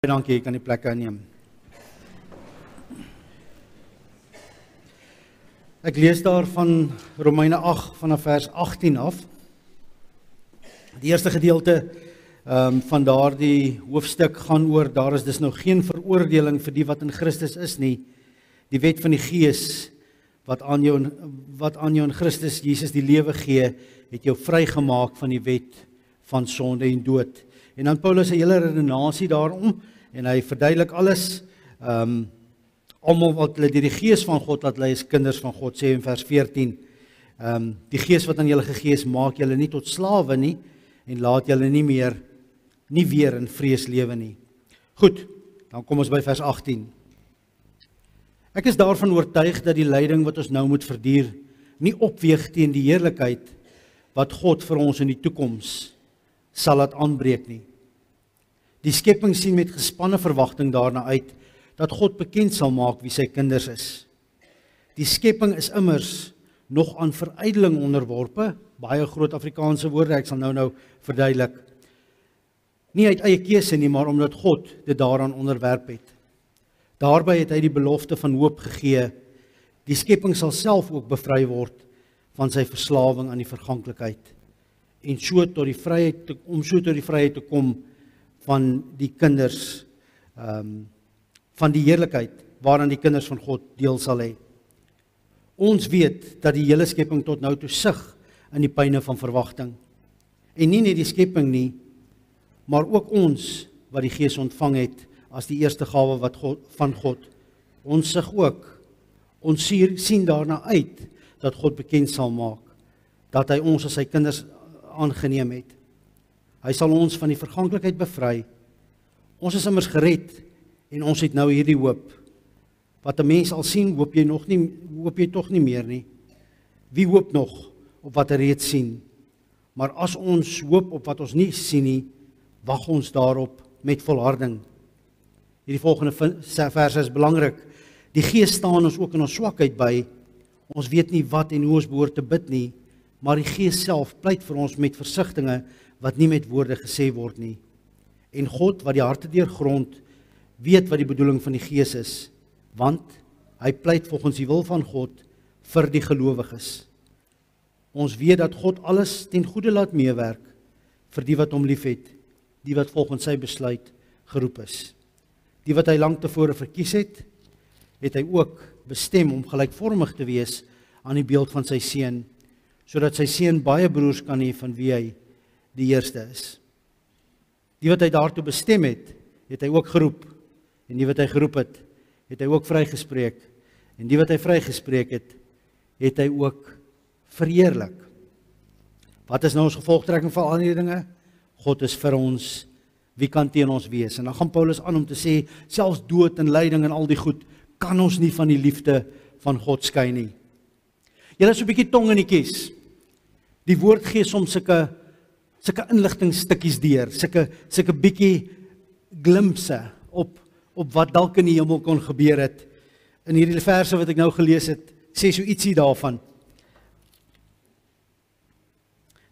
Dankie, jy kan die plek aanneem. Ek lees daar van Romeine 8 vanaf vers 18 af. Die eerste gedeelte van daardie hoofstuk gaan oor, daar is dus nou geen veroordeling vir die wat in Christus is nie. Die wet van die Gees wat aan jou in Christus Jesus die lewe gee, het jou vrygemaak van die wet van sonde en dood. En dan Paulus 'n hele redenasie daarom, en hy verduidelik alles, almal wat hulle deur die Gees van God laat lei is kinders van God, sê in vers 14, die Gees wat aan julle gegee is, maak julle nie tot slawe nie, en laat julle nie weer in vrees lewe nie. Goed, dan kom ons by vers 18. Ek is daarvan oortuig dat die lyding wat ons nou moet verduur, nie opweeg teen die heerlikheid wat God vir ons in die toekoms sal laat aanbreek nie. Die skepping sien met gespanne verwagting daarna uit, dat God bekend sal maak wie sy kinders is. Die skepping is immers nog aan verydeling onderworpe, baie groot Afrikaanse woorde, ek sal nou verduidelik. Nie uit eie keuse nie, maar omdat God dit daaraan onderwerp het. Daarby het hy die belofte van hoop gegee, die skepping sal self ook bevry word van sy verslawing aan die verganklikheid, en so tot die vryheid te kom van die kinders, van die heerlikheid waaraan die kinders van God deel sal hê. Ons weet dat die hele skepping tot nou toe sug in die pyne van verwagting. En nie net die skepping nie, maar ook ons wat die Gees ontvang het as die eerste gawe van God. Ons sug ook. Ons sien daarna uit dat God bekend sal maak, dat hy ons as sy kinders aangeneem het. Hy sal ons van die verganklikheid bevry. Ons is immers gered en ons het nou hierdie hoop. Wat 'n mens al sien, hoop jy tog nie meer nie. Wie hoop nog op wat hy reeds sien? Maar as ons hoop op wat ons nie sien nie, wag ons daarop met volharding. Hierdie volgende vers is belangrik. Die Gees staan ons ook in ons swakheid by. Ons weet nie wat en hoe ons behoort te bid nie, maar die Gees self pleit vir ons met versigtinge wat nie met woorde gesê word nie. En God, wat die harte deurgrond, weet wat die bedoeling van die Gees is, want hy pleit volgens die wil van God vir die gelowiges. Ons weet dat God alles ten goeie laat meewerk vir die wat hom liefhet, die wat volgens sy besluit geroep is. Die wat hy lank tevore verkies het hy ook bestem om gelykvormig te wees aan die beeld van sy seun, sodat sy seun baie broers kan hê van wie hy die eerste is. Die wat hy daartoe bestem het hy ook geroep, en die wat hy geroep het hy ook vrygespreek, en die wat hy vrygespreek het hy ook verheerlik. Wat is nou ons gevolgtrekking van al die dinge? God is vir ons, wie kan teen ons wees? En dan gaan Paulus aan om te sê, selfs dood en lyding en al die goed, kan ons nie van die liefde van God skei nie. Julle is so 'n bietjie tong in die kies. Die woord gee soms sulke inligtingstukkies deur, sulke bietjie glimpse op wat dalk in die hemel kon gebeur het. In hierdie verse wat ek nou gelees het, sê so ietsie daarvan.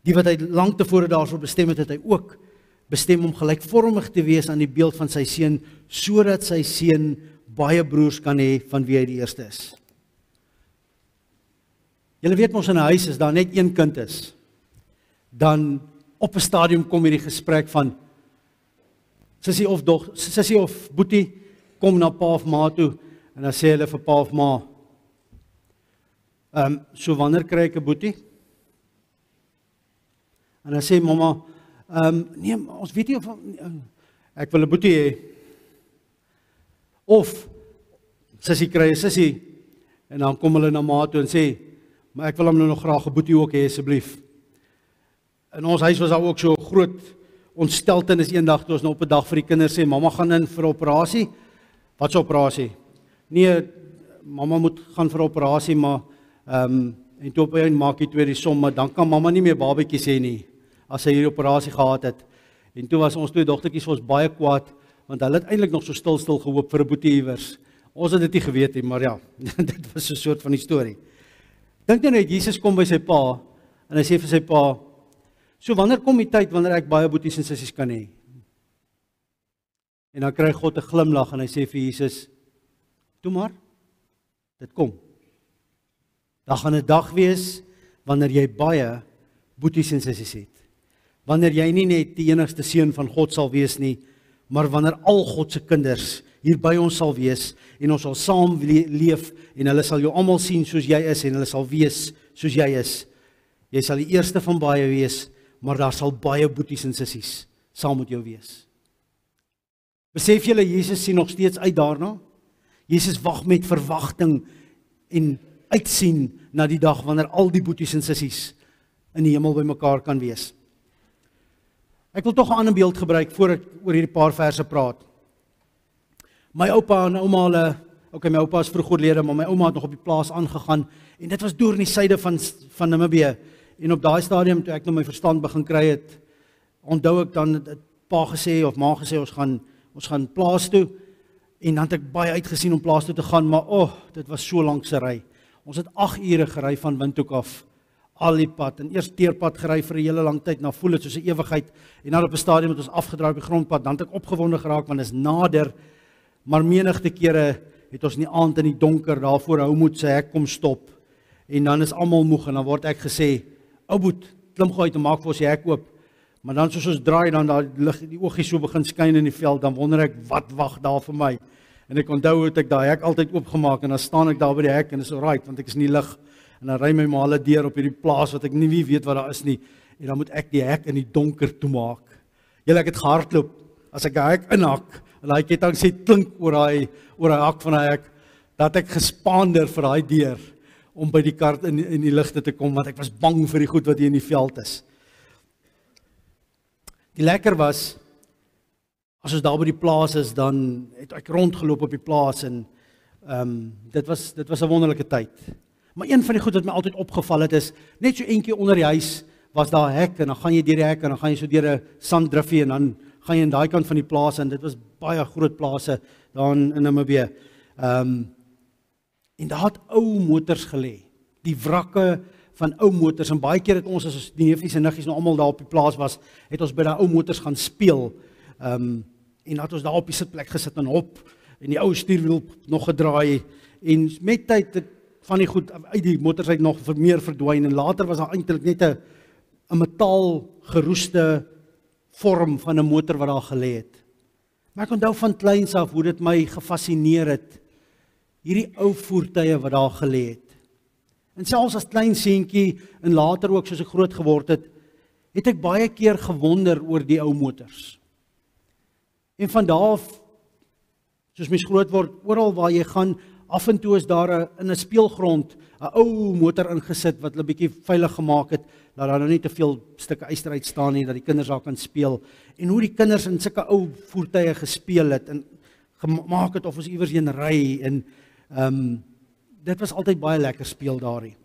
Die wat hy lank tevore daarvoor bestem het hy ook bestem om gelykvormig te wees aan die beeld van sy seun, sodat sy seun baie broers kan hê van wie hy die eerste is. Julle weet mos in 'n huis as daar net een kind is, dan op 'n stadium kom hierdie gesprek van sussie of boetie kom na pa of ma toe en dan sê hulle vir pa of ma, so wanneer kry ek 'n boetie? En dan sê mamma, nee, ons weet nie of ek wil 'n boetie hê. Of sussie kry 'n sussie en dan kom hulle na ma toe en sê, maar ek wil hom nou nog graag 'n boetie ook hê asseblief. In ons huis was daar ook so groot ontsteltenis eendag toe ons nou op 'n dag vir die kinders sê, mamma gaan in vir 'n operasie. Wat 'n operasie? Nee, mamma moet gaan vir 'n operasie, maar en toe op een maak jy twee die som, maar dan kan mamma nie meer babatjies hê nie, as sy hierdie operasie gehad het. En toe was ons twee dogtertjies vir ons baie kwaad, want hulle het eintlik nog so stil gehoop vir 'n boetie iewers. Ons het dit nie geweet nie, maar ja, dit was 'n soort van die storie. Dink nou net, Jesus kom by sy pa, en hy sê vir sy pa, so wanneer kom die tyd wanneer ek baie boeties en sissies kan hê? En dan kry God 'n glimlag en hy sê vir Jesus, toe maar, dit kom. Daar gaan 'n dag wees, wanneer jy baie boeties en sissies het. Wanneer jy nie net die enigste seun van God sal wees nie, maar wanneer al God se kinders hier by ons sal wees, en ons sal saam leef, en hulle sal jou almal sien soos jy is, en hulle sal wees soos jy is. Jy sal die eerste van baie wees, maar daar sal baie boeties en sissies saam met jou wees. Besef julle, Jesus sien nog steeds uit daarna? Jesus wag met verwagting en uitsien na die dag wanneer al die boeties en sissies in die hemel bymekaar kan wees. Ek wil tog 'n ander beeld gebruik voor ek oor hierdie paar verse praat. My oupa en ouma my oupa is vroeg oorlede, maar my ouma het nog op die plaas aangegaan en dit was deur in die suide van Namibië. En op daai stadium toe ek nou my verstand begin kry het, onthou ek dan het pa gesê of ma gesê ons gaan plaas toe, en dan het ek baie uitgesien om plaas toe te gaan, maar dit was so lank se ry. Ons het 8 ure gery van Windhoek af, al die pad, en eers teerpad gery vir 'n hele lang tyd, nou voel dit soos 'n ewigheid, en dan op 'n stadium het ons afgedraai op die grondpad, dan het ek opgewonde geraak, want dit is nader, maar menigte kere het ons in die aand in die donker, daarvoor Houmoed se hek kom stop, en dan is almal moeg, en dan word ek gesê, Ouboet, klim gou uit en maak vir ons die hek oop, maar dan soos ons draai, dan daar lig die oogies so begin skyn in die veld, dan wonder ek, wat wag daar vir my? En ek onthou het ek daai hek altyd oopgemaak, en dan staan ek daar by die hek, en is alright, want ek is nie lig, en dan ry my ma hulle deur op hierdie plaas, wat ek nie wie weet wat daar is nie, en dan moet ek die hek in die donker toemaak. Julle, ek het gehardloop, as ek die hek inhak, en daai ketting sê klink oor daai hak van daai hek, dat ek gespaander vir daai deur, om by die kar in die ligte te kom, want ek was bang vir die goed wat hier in die veld is. Die lekker was, as ons daar by die plaas is, dan het ek rondgeloop op die plaas, en dit was 'n wonderlike tyd. Maar een van die goed wat my altyd opgeval het is, net so eentjie onder die huis, was daar 'n hek, en dan gaan jy deur die hek, en dan gaan jy so deur 'n sanddriffie, en dan gaan jy in daai kant van die plaas, en dit was baie groot plase, daar in Namibië. En daar het ou motors gelê, die wrakke van ou motors, en baie keer het ons, as die neefies en niggies nou almal daar op die plaas was, het ons by daai ou motors gaan speel, en het ons daar op die sitplek gesit en hop, en die ou stuurwiel nog gedraai, en met tyd van die goed uit die motors uit nog meer verdwyn, en later was daar eintlik net 'n metaal geroeste vorm van 'n motor wat daar gelê het. Maar ek onthou van kleins af hoe dit my gefassineer het, hierdie ou voertuie wat daar gelê het. En selfs as klein seentjie, en later ook soos ek groot geword het, het ek baie keer gewonder oor die ou motors. En van daar af, soos mens groot word, oral waar jy gaan, af en toe is daar in 'n speelgrond 'n ou motor ingesit wat hulle bietjie veilig gemaak het, dat daar nou nie te veel stukke yster uit staan nie, dat die kinders daar kan speel. En hoe die kinders in sulke ou voertuie gespeel het en gemaak het of ons iewers heen ry, en dit was altyd baie lekker speel daarin.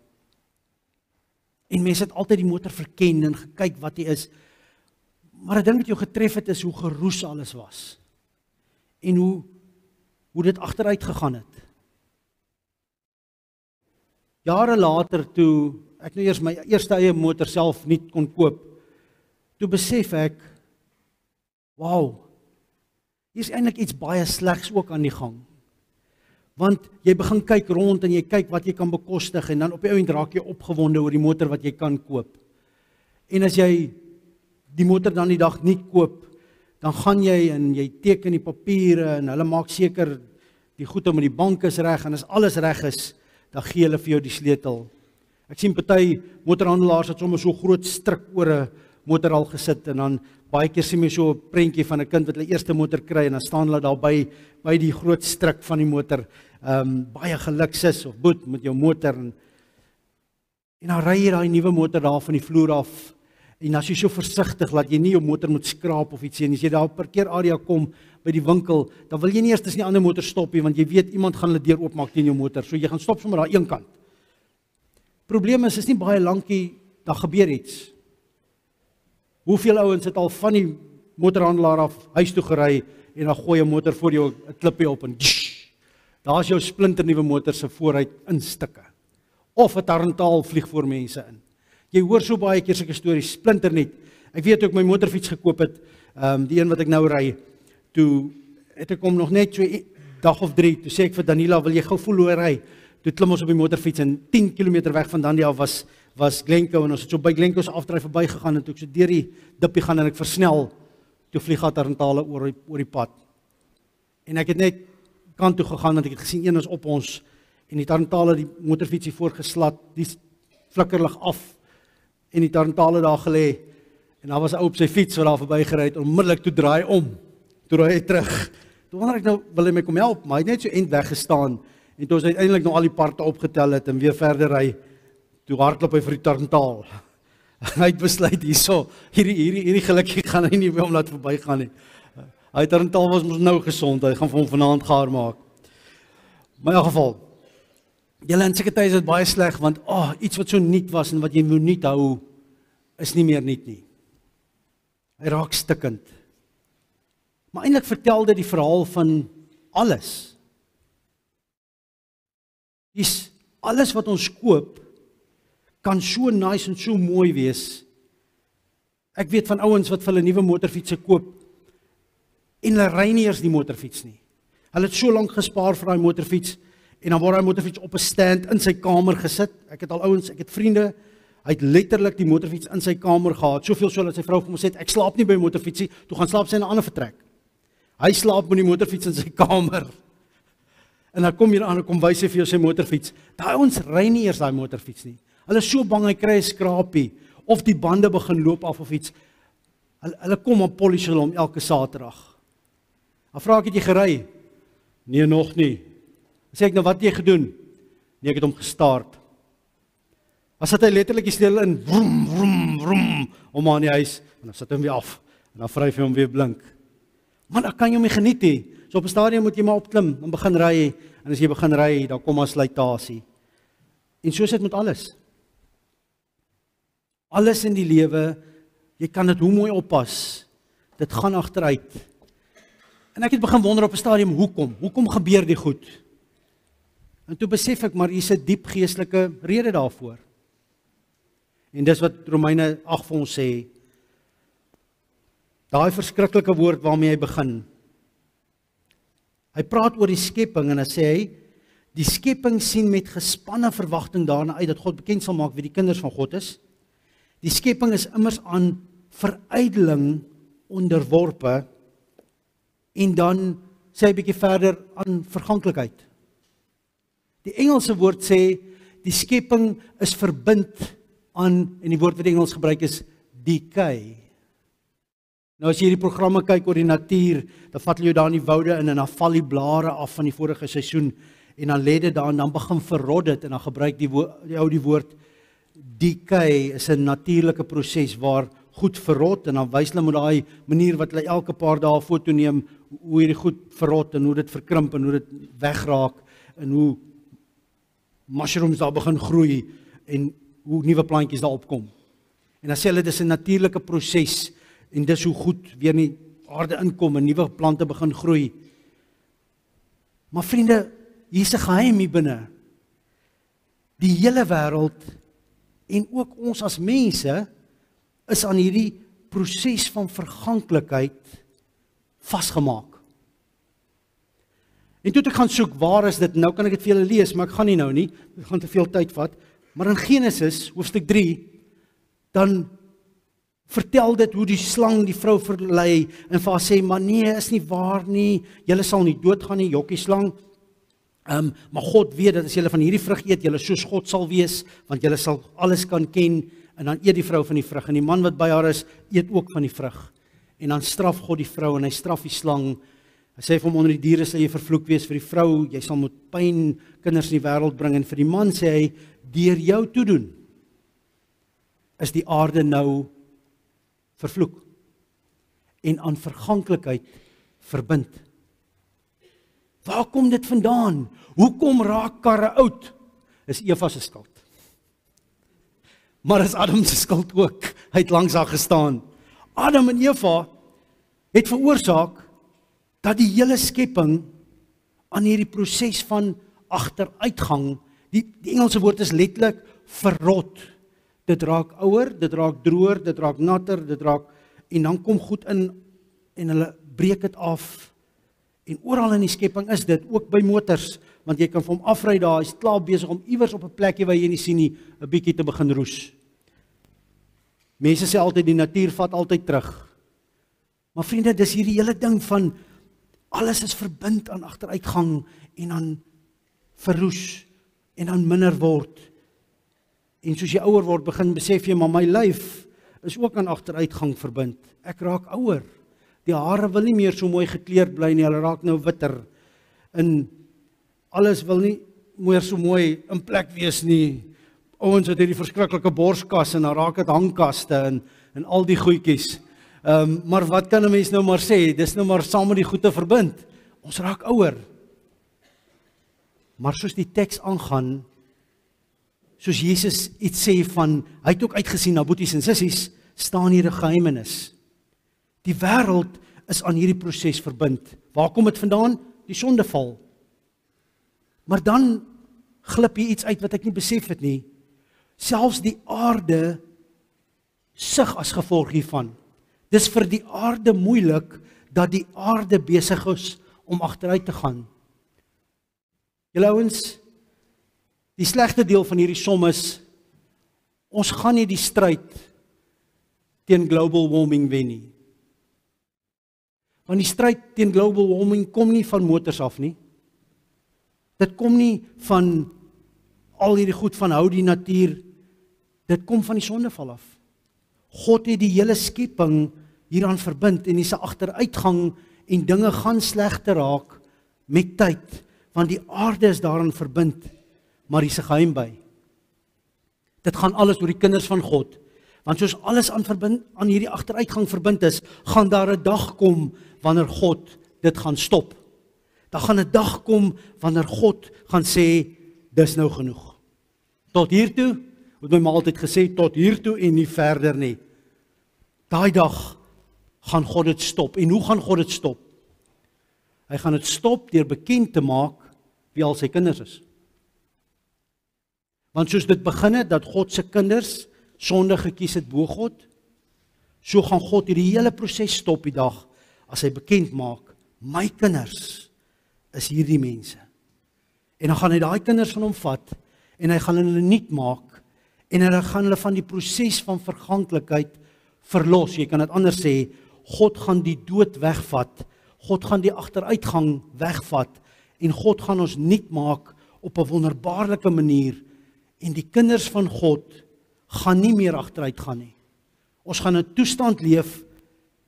En mense het altyd die motor verken en gekyk wat hy is. Maar 'n ding wat jou getref het is hoe geroes alles was. En hoe dit agteruit gegaan het. Jare later toe ek nou eers my eerste eie motor self nie kon koop, toe besef ek, wow, hier is eintlik iets baie slegs ook aan die gang. Want jy begin kyk rond en jy kyk wat jy kan bekostig, en dan op die ouend raak jy opgewonde oor die motor wat jy kan koop. En as jy die motor dan die dag nie koop, dan gaan jy en jy teken die papiere, en hulle maak seker die goed met die bank is reg, en as alles reg is, dan gee hulle vir jou die sleutel. Ek sien party motorhandelaars het sommer so groot stryk oor 'n motor al gesit, en dan baie keer sien jy so 'n prentjie van 'n kind wat hulle eerste motor kry, en dan staan hulle daar by die groot stryk van die motor, baie geluk sis of boet met jou motor, en dan ry jy daai nuwe motor daar van die vloer af, en as jy so versigtig laat jy nie jou motor moet skraap of iets nie, as jy daar op parkeerarea kom by die winkel, dan wil jy nie eers tussen die ander motor stop nie, want jy weet iemand gaan hulle deur oopmaak teen jou motor, so jy gaan stop sommer daar een kant. Probleem is nie baie lankie, daar gebeur iets. Hoeveel ouens het al van die motorhandelaar af huis toe gery, en dan gooi 'n motor voor jou 'n klippie op, en daar is jou splinternuwe motor se vooruit in stukke. Of 'n tarantaal vlieg voor mense in. Jy hoor so baie keer sulke stories, splinternuut. Ek weet ook my motorfiets gekoop het, die een wat ek nou ry, toe het ek hom nog net so 'n dag of 3, toe sê ek vir Danila, wil jy gou voel hoe hy ry? Toe klim ons op die motorfiets en 10 km weg van Dandia was Glencoe en ons het so by Glencoe se afdraai verby gegaan en toe ek so deur die dippie gaan en ek versnel, toe vlieg Tarantale oor die pad. En ek het net kant toe gegaan want ek het gesien een is op ons en die Tarantale die motorfietsie voorgeslat, die flikkerlig af en die Tarantale daar gelê en daar was 'n ou op sy fiets wat daar verby gery het, onmiddellik toe draai hy terug. Toe wonder ek nou, wil hy my kom help, maar hy het net so end weggestaan en toe ons uiteindelik nou al die parte opgetel het en weer verder ry, toe hardloop hy vir die Tarantaal. Hy het besluit hierdie gelukkie gaan hy nie weer om laat verbygaan nie. Hy Tarantaal was mos nou gesond, hy gaan vir hom vanaand gaar maak. Maar in elk geval, julle in sulke tye is dit baie sleg want iets wat so nuut was en wat jy moet nuut hou, is nie meer nuut nie. Hy raak stikkend. Maar eintlik vertel dit die verhaal van alles. Alles wat ons koop kan so nice en so mooi wees. Ek weet van ouens wat vir hulle nuwe motorfietsse koop en hulle ry nie eers die motorfiets nie. Hulle het so lank gespaar vir daai motorfiets en dan word daai motorfiets op 'n stand in sy kamer gesit. Ek het vriende, hy het letterlik die motorfiets in sy kamer gehad. Soveel so dat sy vrou vir hom sê, ek slaap nie by die motorfietsie, toe gaan slaap sy in 'n ander vertrek. Hy slaap met die motorfiets in sy kamer. En dan kom hier aan en kom wys hy vir jou sy motorfiets. Daai ons ry nie eers daai motorfiets nie. Hulle is so bang hy kry 'n skrapie of die bande begin loop af of iets. Hulle kom op polish hulle om elke Saterdag. Dan vra ek, het jy gery? Nee, nog nie. Dan sê ek, nou wat het jy gedoen? Nee, ek het hom gestart. Dan sit hy letterlik die sleutel in, vroom, vroom, vroom, om aan die huis, en dan sit hy hom weer af, en dan vryf hy hom weer blink. Maar dan kan jy hom nie geniet nie. So op 'n stadium moet jy maar opklim, en begin ry, en as jy begin ry, dan kom maar slytasie. En so is dit met alles. Alles in die lewe, jy kan dit hoe mooi oppas, dit gaan agteruit. En ek het begin wonder op 'n stadium, hoekom gebeur die goed? En toe besef ek, maar hier's 'n diep geestelike rede daarvoor. En dis wat Romeine 8 vir ons sê, daai verskriklike woord waarmee hy begin. Hy praat oor die skepping en hy sê, die skepping sien met gespanne verwagting daarna uit, dat God bekend sal maak wie die kinders van God is. Die skepping is immers aan verydeling onderworpe, en dan sê hy bietjie verder aan verganklikheid. Die Engelse woord sê, die skepping is verbind aan, en die woord wat die Engels gebruik is, decay. Nou as jy hierdie programme kyk oor die natuur, dan vat jy daar in die woude in en dan val die blare af van die vorige seisoen, en dan lê dit daar en dan begin verrot dit, en dan gebruik die woord decay is 'n natuurlike proses waar goed verrot, en dan wys hulle met daai manier wat hulle elke paar dae foto neem, hoe hierdie goed verrot en hoe dit verkrimp en hoe dit wegraak en hoe mushrooms daar begin groei en hoe nuwe plantjies daar opkom. En dan sê hulle dis 'n natuurlike proses en dis hoe goed weer in die aarde inkom en nuwe plante begin groei. Maar vriende, hier's 'n geheim hier binne. Die hele wêreld en ook ons as mense is aan hierdie proses van verganklikheid vasgemaak. En toe ek gaan soek, waar is dit? Nou kan ek dit vir julle lees, maar ek gaan nie nou nie. Dit gaan te veel tyd vat. Maar in Genesis, hoofstuk 3, dan vertel dit hoe die slang die vrou verlei en vir haar sê, maar nee, is nie waar nie. Julle sal nie doodgaan nie, jokkie slang. Maar God weet dat as julle van hierdie vrug eet, julle soos God sal wees, want julle sal alles kan ken, en dan eet die vrou van die vrug, en die man wat by haar is, eet ook van die vrug. En dan straf God die vrou, en hy straf die slang. Hy sê vir hom, onder die diere sal jy vervloek wees, vir die vrou, jy sal met pyn kinders in die wêreld bring, en vir die man sê hy, deur jou toedoen, is die aarde nou vervloek, en aan verganklikheid verbind. Waar kom dit vandaan? Hoekom raak karre oud? Is Eva se skuld. Maar is Adam se skuld ook. Hy het langs haar gestaan. Adam en Eva het veroorsaak dat die hele skepping aan hierdie proses van agteruitgang, die Engelse woord is letterlik verrot. Dit raak ouer, dit raak droër, dit raak natter, dit raak, en dan kom goed in en hulle breek dit af. En oral in die skepping is dit, ook by motors, want jy kan vir hom afry daar, hy's klaar besig om iewers op 'n plekkie waar jy nie sien nie, 'n bietjie te begin roes. Mense sê altyd die natuur vat altyd terug. Maar vriende, dis hierdie hele ding van alles is verbind aan agteruitgang en aan verroes en aan minder word. En soos jy ouer word, begin besef jy, maar my lyf is ook aan agteruitgang verbind. Ek raak ouer. Die hare wil nie meer so mooi gekleurd bly nie, hulle raak nou witter. En alles wil nie meer so mooi in plek wees nie. Ouens het hierdie verskriklike borskas en dan raak dit hangkaste en al die goedjies. Maar wat kan 'n mens nou maar sê? Dis nou maar saam met die goede verbind. Ons raak ouer. Maar soos die teks aangaan, soos Jesus iets sê van, hy het ook uitgesien na boeties en sissies, staan hier 'n geheimenis. Die wêreld is aan hierdie proses verbind. Waar kom dit vandaan? Die sondeval. Maar dan glip hier iets uit wat ek nie besef het nie. Selfs die aarde sug as gevolg hiervan. Dis vir die aarde moeilik dat die aarde besig is om agteruit te gaan. Julle ouens, die slegte deel van hierdie som is, ons gaan nie die stryd teen global warming wen nie. Want die stryd teen global warming kom nie van motors af nie. Dit kom nie van al hierdie goed van hou die natuur. Dit kom van die sondeval af. God het die hele skepping hieraan verbind en dis 'n agteruitgang en dinge gaan sleg te raak met tyd, want die aarde is daaraan verbind, maar hier's 'n geheim by. Dit gaan alles oor die kinders van God, want soos alles aan hierdie agteruitgang verbind is, gaan daar 'n dag kom wanneer God dit gaan stop. Daar gaan 'n dag kom wanneer God gaan sê, dis nou genoeg. Tot hiertoe, het my maar altyd gesê, tot hiertoe en nie verder nie. Daai dag gaan God dit stop. En hoe gaan God dit stop? Hy gaan dit stop deur bekend te maak wie al sy kinders is. Want soos dit begin het, dat God se kinders sonde gekies het bo God, so gaan God hierdie hele proses stop die dag, as hy bekend maak, my kinders is hierdie mense. En dan gaan hy daai kinders van hom vat, en hy gaan hulle nuut maak, en hy gaan hulle van die proses van verganklikheid verlos. Jy kan dit anders sê, God gaan die dood wegvat, God gaan die agteruitgang wegvat, en God gaan ons nuut maak op 'n wonderbaarlike manier, en die kinders van God gaan nie meer agteruit gaan nie. Ons gaan 'n toestand leef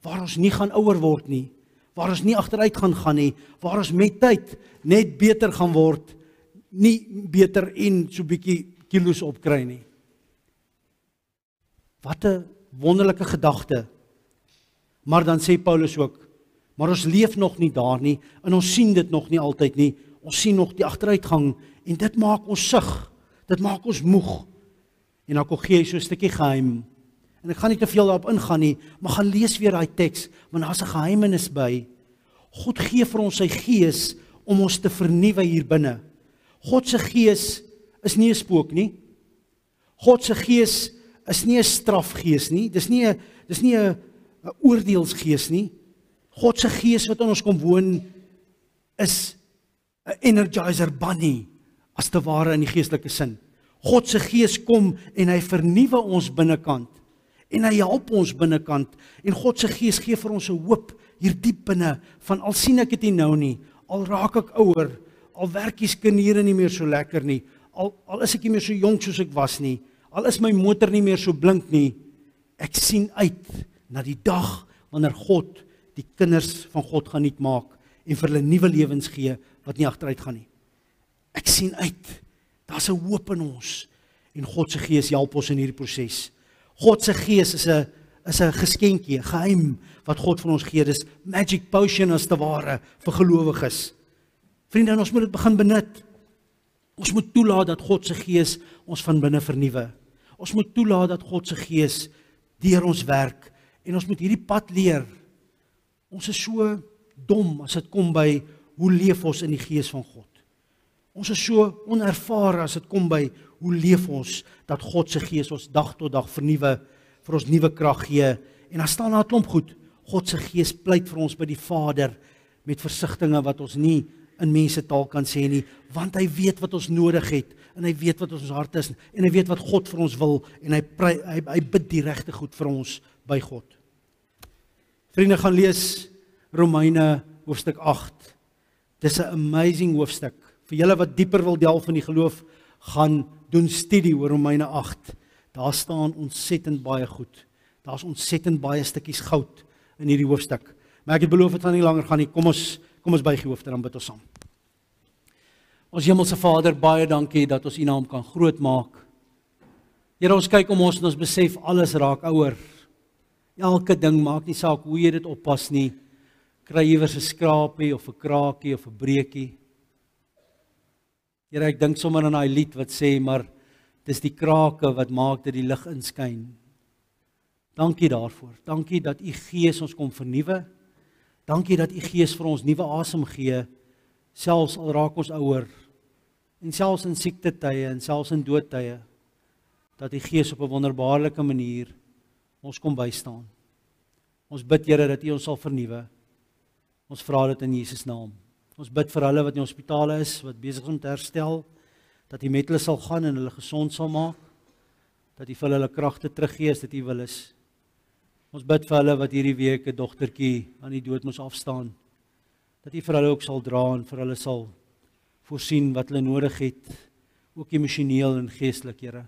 waar ons nie gaan ouer word nie, waar ons nie agteruit gaan nie, waar ons met tyd net beter gaan word, nie beter en so bietjie kilos opkry nie. Wat 'n wonderlike gedagte. Maar dan sê Paulus ook, maar ons leef nog nie daar nie, en ons sien dit nog nie altyd nie, ons sien nog die agteruitgang, en dit maak ons sug, dit maak ons moeg. En dan gee hy so 'n stukkie geheim, en ek gaan nie te veel daarop ingaan nie, maar gaan lees weer daai teks, want daar's 'n geheimenis by. God gee vir ons sy gees, om ons te vernuwe hier binne. God se gees is nie 'n spook nie, God se gees is nie 'n strafgees nie, dis nie 'n oordeelsgees nie. God se gees wat in ons kom woon, is 'n energizer bunny, as te ware in die geestelike sin. God se gees kom en hy vernuwe ons binnekant, en hy help ons binnekant, en God se gees gee vir ons 'n hoop hier diep binne, van al sien ek dit nie nou nie, al raak ek ouer, al werk die skiniere nie meer so lekker nie, al is ek nie meer so jonk soos ek was nie, al is my motor nie meer so blink nie, ek sien uit na die dag wanneer God die kinders van God gaan nuut maak en vir hulle nuwe lewens gee wat nie agteruit gaan nie. Ek sien uit. Daar's 'n hoop in ons en God se gees help ons in hierdie proses. God se gees is 'n geskenkie, 'n geheim wat God vir ons gee. Dis magic potion as te ware vir gelowiges. Vriende, ons moet dit begin benut. Ons moet toelaat dat God se gees ons van binne vernuwe. Ons moet toelaat dat God se gees deur ons werk en ons moet hierdie pad leer. Ons is so dom as dit kom by hoe leef ons in die gees van God. Ons is so onervare as dit kom by hoe leef ons dat God se gees ons dag tot dag vernuwe, vir ons nuwe krag gee. En dan staan daar 'n klomp goed. God se gees pleit vir ons by die Vader. met versigtinge wat ons nie in mense taal kan sê nie, want hy weet wat ons nodig het, en hy weet wat ons hart is, en hy weet wat God vir ons wil, en hy bid die regte goed vir ons by God. Vriende, gaan lees Romeine hoofstuk 8. Dis 'n amazing hoofstuk. Vir julle wat dieper wil delf in die geloof, gaan doen studie oor Romeine 8. Daar staan ontsettend baie goed. Daar's ontsettend baie stukkies goud in hierdie hoofstuk. Maar ek het beloof dit gaan nie langer gaan nie. Kom ons buig die hoofde, dan bid ons saam. Ons Hemelse Vader, baie dankie dat ons U naam kan groot maak. Here, ons kyk om ons en ons besef alles raak ouer. Elke ding, maak nie saak hoe jy dit oppas nie, kry iewers 'n skrapie of 'n kraakie of 'n breekie. Here, ek dink sommer aan daai lied wat sê, maar dis die krake wat maak dat die lig inskyn. Dankie daarvoor. Dankie dat U Gees ons kom vernuwe. Dankie dat U Gees vir ons nuwe asem gee, selfs al raak ons ouer, en selfs in siektetye en selfs in doodtye, dat U Gees op 'n wonderbaarlike manier ons kom bystaan. Ons bid, Here, dat U ons sal vernuwe. Ons vra dit in Jesus naam. Ons bid vir hulle wat in die hospitale is, wat besig is om te herstel, dat U met hulle sal gaan en hulle gesond sal maak, dat U vir hulle kragte teruggee as dit U wil is. Ons bid vir hulle wat hierdie week 'n dogtertjie aan die dood moes afstaan, dat U vir hulle ook sal dra en vir hulle sal voorsien wat hulle nodig het, ook emosioneel en geestelik, Here.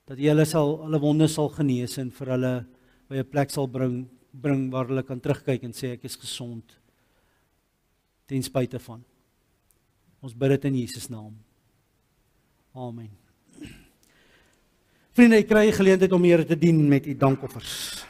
Dat U hulle wonde sal genees en vir hulle by 'n plek sal bring waar hulle kan terugkyk en sê ek is gesond, ten spyte van. Ons bid dit in Jesus naam. Amen. Vriende, ek kry geleentheid om Here te dien met U dankoffers.